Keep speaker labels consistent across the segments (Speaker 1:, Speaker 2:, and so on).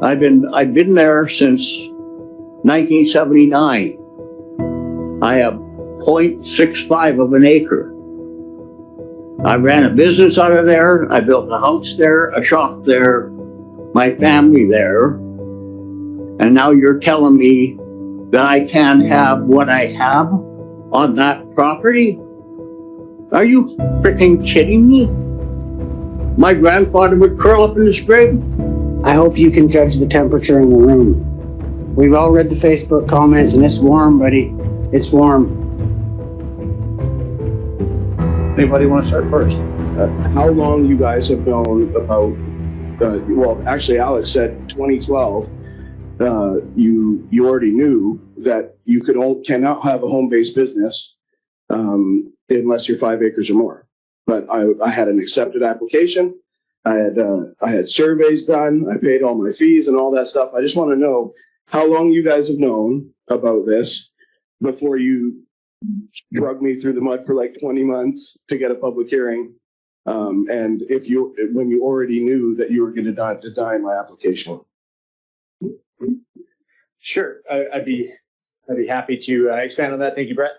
Speaker 1: I've been there since 1979. I have 0.65 of an acre. I ran a business out of there. I built a house there, a shop there, my family there. And now you're telling me that I can't have what I have on that property? Are you freaking kidding me? My grandfather would curl up in his grave.
Speaker 2: I hope you can judge the temperature in the room. We've all read the Facebook comments and it's warm, buddy. It's warm.
Speaker 3: Anybody want to start first?
Speaker 4: How long you guys have known about, well, actually Alex said 2012, you already knew that you cannot have a home-based business unless you're 5 acres or more. But I had an accepted application. I had surveys done. I paid all my fees and all that stuff. I just want to know how long you guys have known about this before you drug me through the mud for like 20 months to get a public hearing. And when you already knew that you were going to deny my application.
Speaker 3: Sure, I'd be happy to expand on that. Thank you, Brett.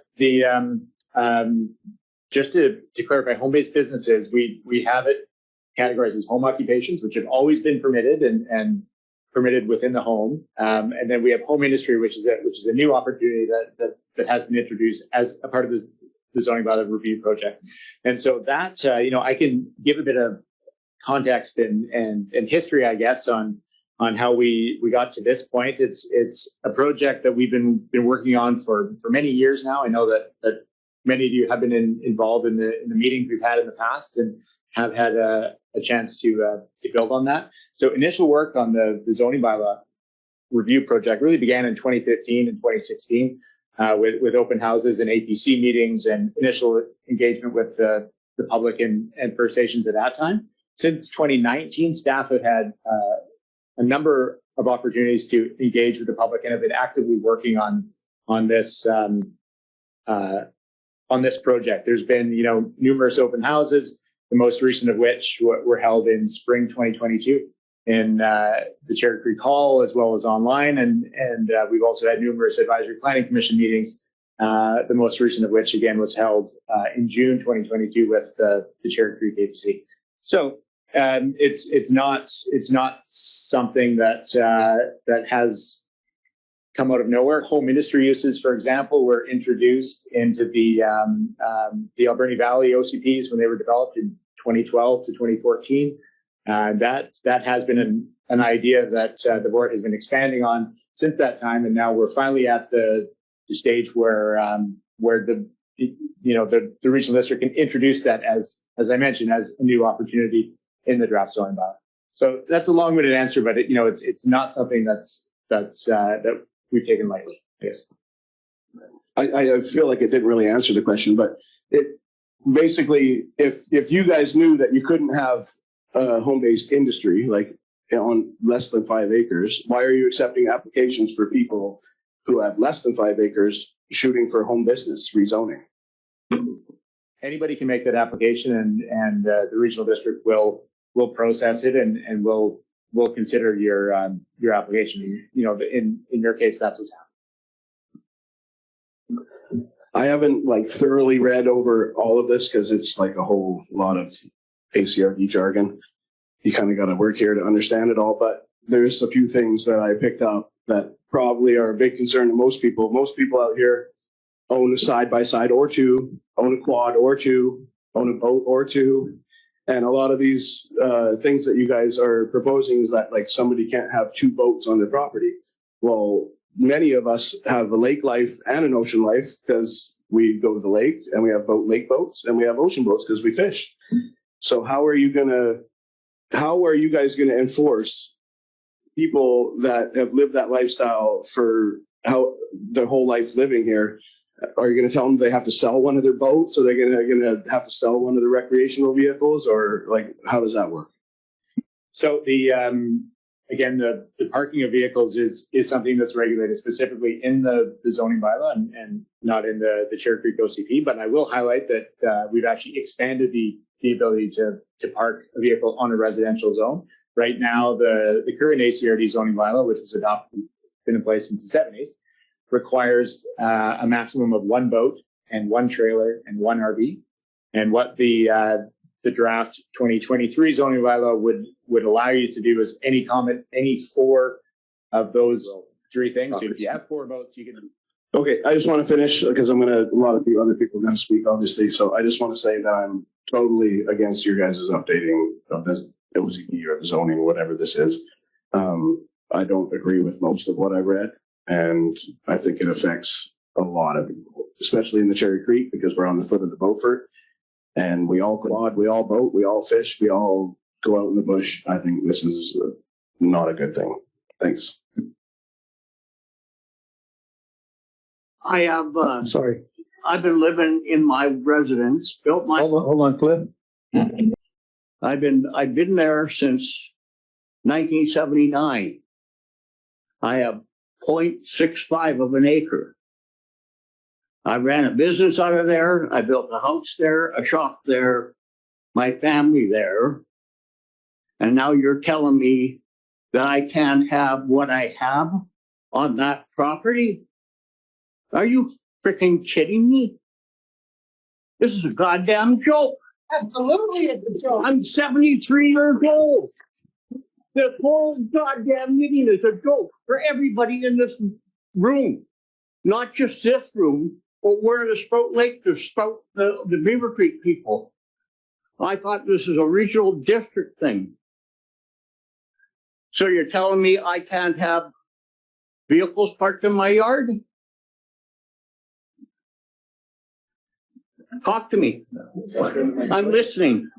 Speaker 3: Just to clarify, home-based businesses, we have it categorized as home occupations, which have always been permitted and permitted within the home. And then we have home industry, which is a new opportunity that has been introduced as a part of the zoning bylaw review project. And so that, I can give a bit of context and history, I guess, on how we got to this point. It's a project that we've been working on for many years now. I know that many of you have been involved in the meetings we've had in the past and have had a chance to build on that. So initial work on the zoning bylaw review project really began in 2015 and 2016 with open houses and APC meetings and initial engagement with the public and First Nations at that time. Since 2019, staff have had a number of opportunities to engage with the public and have been actively working on this project. There's been numerous open houses, the most recent of which were held in spring 2022 in the Cherry Creek Hall as well as online, and we've also had numerous advisory planning commission meetings. The most recent of which again was held in June 2022 with the Cherry Creek APC. So it's not something that has come out of nowhere. Home industry uses, for example, were introduced into the Alberni Valley OCPs when they were developed in 2012 to 2014. That has been an idea that the board has been expanding on since that time, and now we're finally at the stage where the regional district can introduce that as I mentioned, as a new opportunity in the draft zoning bylaw. So that's a long-winded answer, but it's not something that we've taken lightly, I guess.
Speaker 4: I feel like it didn't really answer the question, but it basically, if you guys knew that you couldn't have a home-based industry like on less than 5 acres, why are you accepting applications for people who have less than 5 acres shooting for home business rezoning?
Speaker 3: Anybody can make that application, and the regional district will process it and will consider your application. In your case, that's what's happening.
Speaker 4: I haven't thoroughly read over all of this because it's like a whole lot of ACRD jargon. You kind of got to work here to understand it all, but there's a few things that I picked up that probably are a big concern to most people. Most people out here own a side-by-side or two, own a quad or two, own a boat or two. And a lot of these things that you guys are proposing is that somebody can't have 2 boats on their property. Well, many of us have a lake life and an ocean life because we go to the lake and we have lake boats and we have ocean boats because we fish. So how are you guys gonna enforce people that have lived that lifestyle for their whole life living here? Are you going to tell them they have to sell one of their boats? Or they're going to have to sell one of the recreational vehicles? Or how does that work?
Speaker 3: So the parking of vehicles is something that's regulated specifically in the zoning bylaw and not in the Cherry Creek OCP. But I will highlight that we've actually expanded the ability to park a vehicle on a residential zone. right now, the current ACRD zoning bylaw, which was adopted, been in place since the 70s, requires a maximum of 1 boat and 1 trailer and 1 RV. And what the draft 2023 zoning bylaw would allow you to do is any 4 of those 3 things. So if you have 4 boats, you can.
Speaker 4: Okay, I just want to finish because a lot of other people are going to speak, obviously. So I just want to say that I'm totally against your guys' updating of this OCD or the zoning, whatever this is. I don't agree with most of what I read, and I think it affects a lot of people, especially in the Cherry Creek, because we're on the foot of the Beaufort, and we all quad, we all boat, we all fish, we all go out in the bush. I think this is not a good thing. Thanks.
Speaker 1: I have,
Speaker 5: Sorry.
Speaker 1: I've been living in my residence, built my.
Speaker 5: Hold on, Cliff.
Speaker 1: I've been there since 1979. I have 0.65 of an acre. I ran a business out of there. I built a house there, a shop there, my family there. And now you're telling me that I can't have what I have on that property? Are you freaking kidding me? This is a goddamn joke.
Speaker 2: Absolutely, it's a joke.
Speaker 1: I'm 73 years old. This whole goddamn meeting is a joke for everybody in this room. Not just this room, but we're in the Spout Lake, the Beaver Creek people. I thought this is a regional district thing. So you're telling me I can't have vehicles parked in my yard? Talk to me. I'm listening.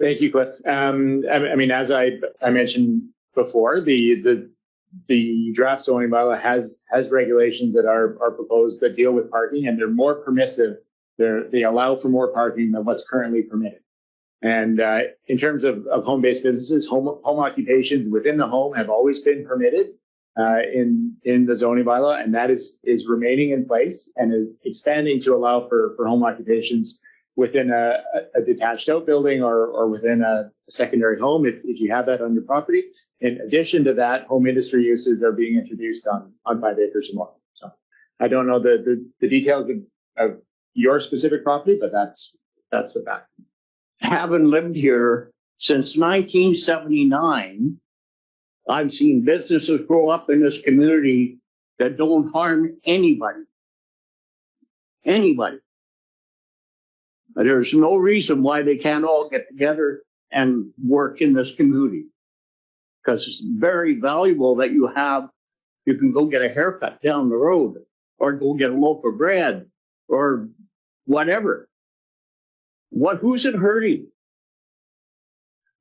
Speaker 3: Thank you, Cliff. I mean, as I mentioned before, the draft zoning bylaw has regulations that are proposed that deal with parking, and they're more permissive. They allow for more parking than what's currently permitted. And in terms of home-based businesses, home occupations within the home have always been permitted in the zoning bylaw, and that is remaining in place and is expanding to allow for home occupations within a detached outbuilding or within a secondary home if you have that on your property. In addition to that, home industry uses are being introduced on 5 acres or more. So I don't know the details of your specific property, but that's the fact.
Speaker 1: Having lived here since 1979, I've seen businesses grow up in this community that don't harm anybody. Anybody. There's no reason why they can't all get together and work in this community. Because it's very valuable that you can go get a haircut down the road or go get a loaf of bread or whatever. Who's it hurting?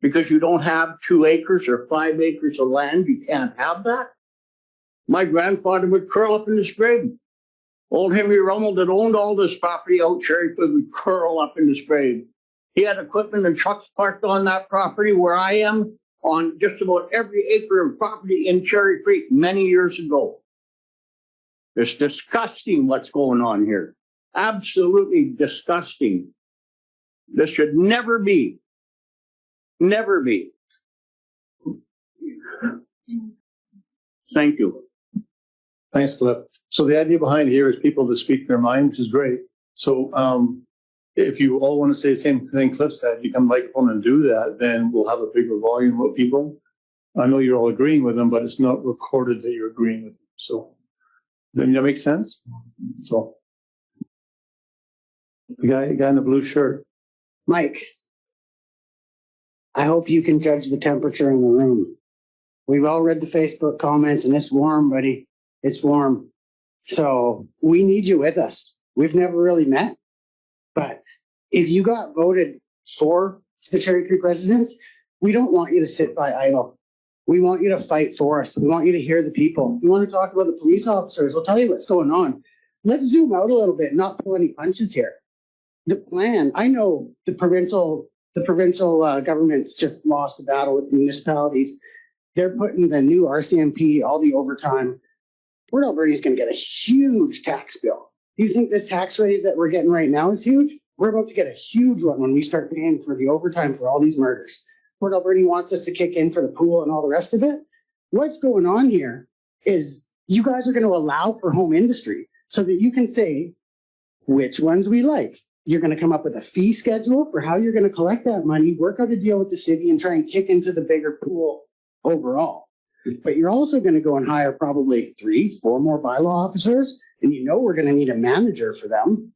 Speaker 1: Because you don't have 2 acres or 5 acres of land, you can't have that? My grandfather would curl up in his grave. Old Henry Rummel that owned all this property out Cherry Creek would curl up in his grave. He had equipment and trucks parked on that property where I am on just about every acre of property in Cherry Creek many years ago. It's disgusting what's going on here. Absolutely disgusting. This should never be. Never be. Thank you.
Speaker 5: Thanks, Cliff. So the idea behind here is people to speak their mind, which is great. So if you all want to say the same thing Cliff said, you come microphone and do that, then we'll have a bigger volume of people. I know you're all agreeing with them, but it's not recorded that you're agreeing with them. So does that make sense? So the guy in the blue shirt.
Speaker 2: Mike, I hope you can judge the temperature in the room. We've all read the Facebook comments and it's warm, buddy. It's warm. So we need you with us. We've never really met, but if you got voted for the Cherry Creek residents, we don't want you to sit by idle. We want you to fight for us. We want you to hear the people. We want to talk about the police officers. We'll tell you what's going on. Let's zoom out a little bit, not pull any punches here. The plan, I know the provincial government's just lost the battle with the municipalities. They're putting the new RCMP, all the overtime. Port Alberta's going to get a huge tax bill. Do you think this tax raise that we're getting right now is huge? We're about to get a huge one when we start paying for the overtime for all these murders. Port Alberni wants us to kick in for the pool and all the rest of it. What's going on here is you guys are going to allow for home industry so that you can say which ones we like. You're going to come up with a fee schedule for how you're going to collect that money, work out a deal with the city, and try and kick into the bigger pool overall. But you're also going to go and hire probably 3-4 more bylaw officers, and you know we're going to need a manager for them,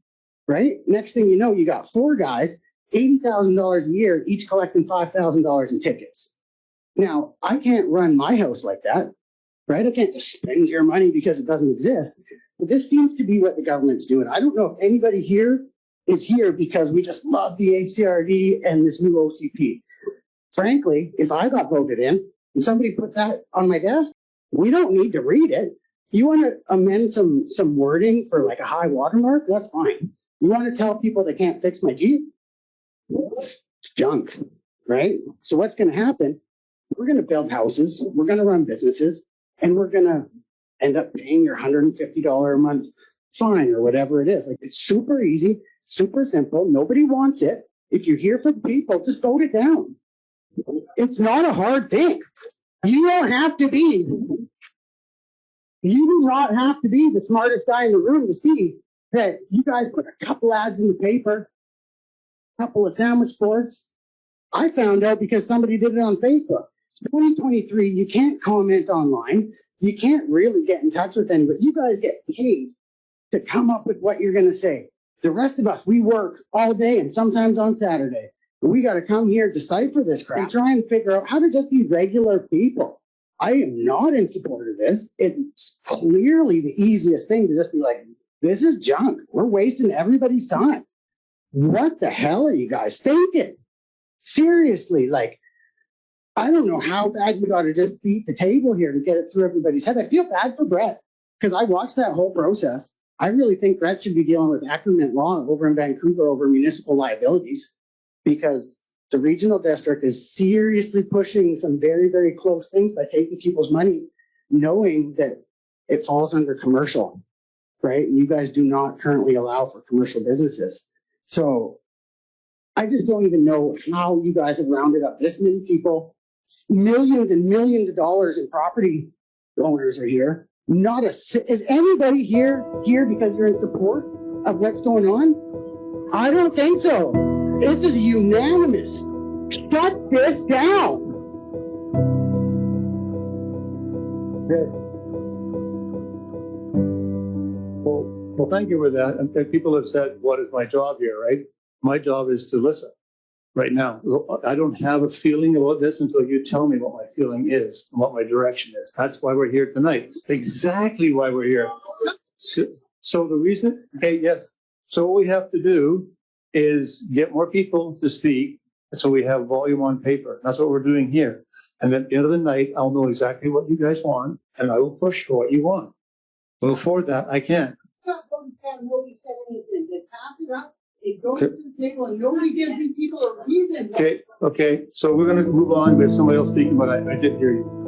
Speaker 2: right? Next thing you know, you got 4 guys, $80,000 a year, each collecting $5,000 in tickets. Now, I can't run my house like that, right? I can't just spend your money because it doesn't exist. But this seems to be what the government's doing. I don't know if anybody here is here because we just love the HCRD and this new OCP. Frankly, if I got voted in and somebody put that on my desk, we don't need to read it. You want to amend some wording for like a high watermark? That's fine. You want to tell people they can't fix my Jeep? It's junk, right? So what's going to happen? We're going to build houses, we're going to run businesses, and we're going to end up paying your $150 a month fine or whatever it is. Like, it's super easy, super simple. Nobody wants it. If you're here for the people, just vote it down. It's not a hard thing. You don't have to be. You do not have to be the smartest guy in the room to see that you guys put a couple ads in the paper, a couple of sandwich boards. I found out because somebody did it on Facebook. It's 2023. You can't comment online. You can't really get in touch with anybody. You guys get paid to come up with what you're going to say. The rest of us, we work all day and sometimes on Saturday. We got to come here, decipher this crap, and try and figure out how to just be regular people. I am not in support of this. It's clearly the easiest thing to just be like, this is junk. We're wasting everybody's time. What the hell are you guys thinking? Seriously, like, I don't know how bad you got to just beat the table here to get it through everybody's head. I feel bad for Brett because I watched that whole process. I really think Brett should be dealing with Ackerman law over in Vancouver over municipal liabilities because the regional district is seriously pushing some very, very close things by taking people's money, knowing that it falls under commercial, right? And you guys do not currently allow for commercial businesses. So I just don't even know how you guys have rounded up this many people. Millions and millions of dollars in property owners are here. Not a, is anybody here because you're in support of what's going on? I don't think so. This is unanimous. Shut this down.
Speaker 5: Good. Well, thank you for that. And people have said, what is my job here, right? My job is to listen right now. I don't have a feeling about this until you tell me what my feeling is and what my direction is. That's why we're here tonight. It's exactly why we're here. So the reason, okay, yes. So what we have to do is get more people to speak so we have volume on paper. That's what we're doing here. And then at the end of the night, I'll know exactly what you guys want and I will push for what you want. But before that, I can't.
Speaker 2: Nobody said anything. They pass it up. It goes to the table and nobody gives these people a reason.
Speaker 5: Okay. So we're going to move on. We have somebody else speaking, but I did hear you.